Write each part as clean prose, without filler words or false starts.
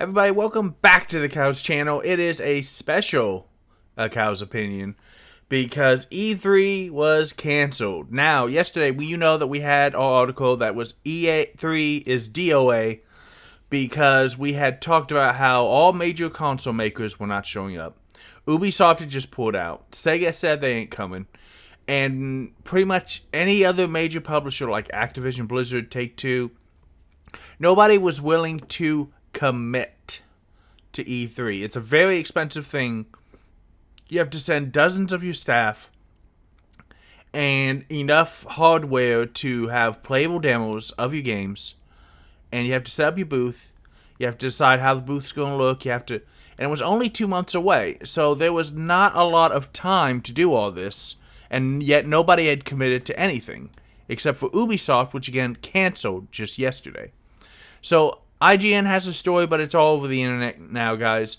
Everybody, welcome back to the Cow's channel. It is a special Cow's opinion because E3 was canceled. Now, yesterday, you know that we had our article that was E3 is DOA because we had talked about how all major console makers were not showing up. Ubisoft had just pulled out. Sega said they ain't coming. And pretty much any other major publisher like Activision, Blizzard, Take-Two, nobody was willing to commit to E3. It's a very expensive thing. You have to send dozens of your staff and enough hardware to have playable demos of your games. And you have to set up your booth. You have to decide how the booth's going to look. And it was only 2 months away. So there was not a lot of time to do all this. And yet nobody had committed to anything. Except for Ubisoft, which again canceled just yesterday. So IGN has a story, but it's all over the internet now, guys.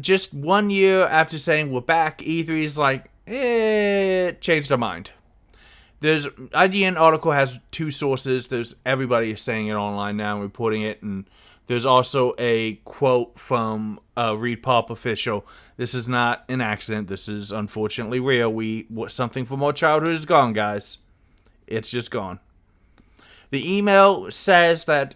Just 1 year after saying we're back, E3 is like, changed our mind. There's IGN article has two sources. There's everybody is saying it online now and reporting it, and there's also a quote from ReedPop official. This is not an accident. This is unfortunately real. Something from our childhood is gone, guys. It's just gone. The email says that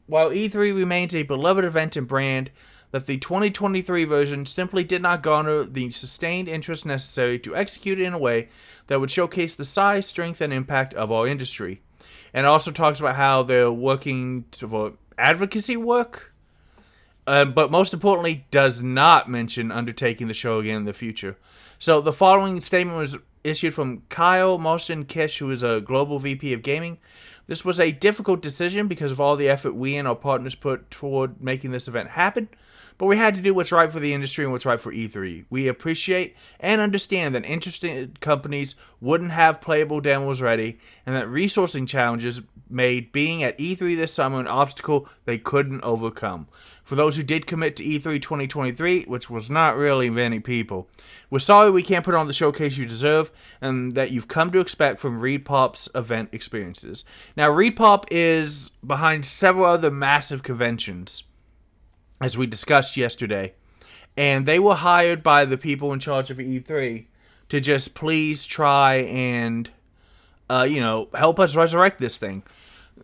while E3 remains a beloved event and brand, that the 2023 version simply did not garner the sustained interest necessary to execute it in a way that would showcase the size, strength, and impact of our industry. And it also talks about how they're working for advocacy work, but most importantly, does not mention undertaking the show again in the future. So the following statement was issued from Kyle Marston-Kish, who is a global VP of gaming. This was a difficult decision because of all the effort we and our partners put toward making this event happen, but we had to do what's right for the industry and what's right for E3. We appreciate and understand that interested companies wouldn't have playable demos ready, and that resourcing challenges made being at E3 this summer an obstacle they couldn't overcome. For those who did commit to E3 2023, which was not really many people, we're sorry we can't put on the showcase you deserve and that you've come to expect from ReedPop's event experiences. Now, ReedPop is behind several other massive conventions, as we discussed yesterday, and they were hired by the people in charge of E3 to just please try and, help us resurrect this thing.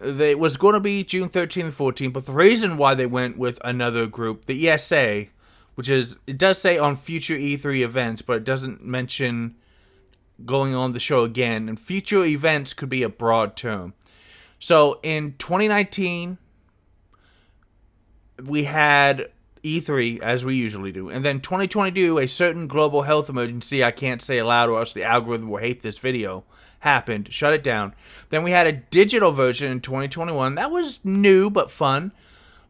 It was going to be June 13th and 14th, but the reason why they went with another group, the ESA, which is, it does say on future E3 events, but it doesn't mention going on the show again, and future events could be a broad term. So in 2019, we had E3, as we usually do, and then 2022, a certain global health emergency, I can't say aloud or else the algorithm will hate this video, happened, shut it down. Then we had a digital version in 2021. That was new but fun.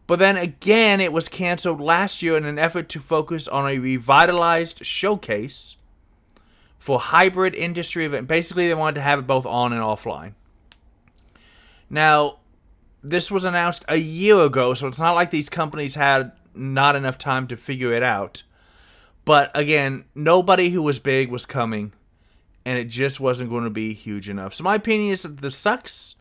But then again, it was canceled last year in an effort to focus on a revitalized showcase for hybrid industry event. Basically, they wanted to have it both on and offline. Now, this was announced a year ago, so it's not like these companies had not enough time to figure it out. But again, nobody who was big was coming, and it just wasn't going to be huge enough. So my opinion is that this sucks.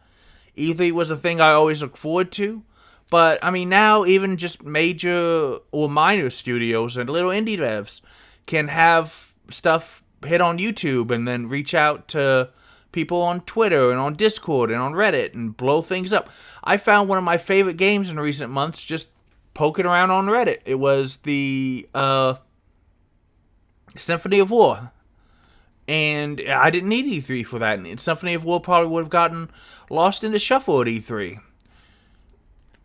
E3 was a thing I always look forward to. But, I mean, now even just major or minor studios and little indie devs can have stuff hit on YouTube and then reach out to people on Twitter and on Discord and on Reddit and blow things up. I found one of my favorite games in recent months just poking around on Reddit. It was the Symphony of War. And I didn't need E3 for that. And Symphony of War probably would have gotten lost in the shuffle at E3.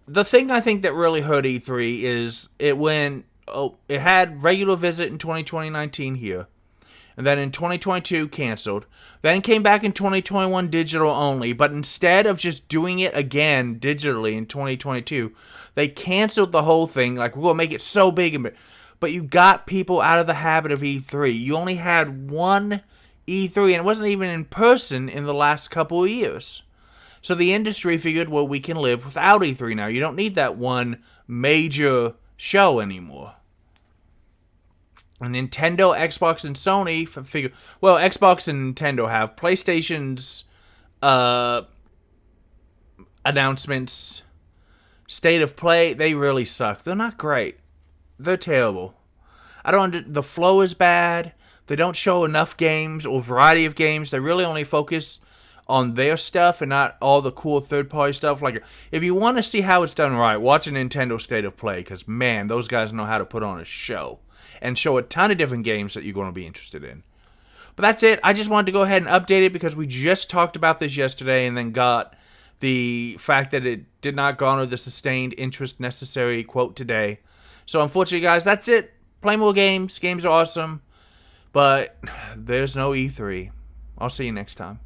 The thing I think that really hurt E3 is it had regular visit in 2019 here. And then in 2022, canceled. Then came back in 2021 digital only. But instead of just doing it again digitally in 2022, they canceled the whole thing. Like, we're going to make it so big. But you got people out of the habit of E3. You only had one E3, and it wasn't even in person in the last couple of years. So the industry figured, well, we can live without E3 now. You don't need that one major show anymore. And Nintendo, Xbox, and Sony figure, well, Xbox and Nintendo have PlayStation's announcements State of Play, they really suck. They're not great. They're terrible. The flow is bad. They don't show enough games or variety of games. They really only focus on their stuff and not all the cool third-party stuff. Like, if you want to see how it's done right, watch a Nintendo State of Play, because, man, those guys know how to put on a show and show a ton of different games that you're going to be interested in. But that's it. I just wanted to go ahead and update it because we just talked about this yesterday and then got the fact that it did not garner the sustained interest necessary, quote, today. So, unfortunately, guys, that's it. Play more games. Games are awesome. But there's no E3. I'll see you next time.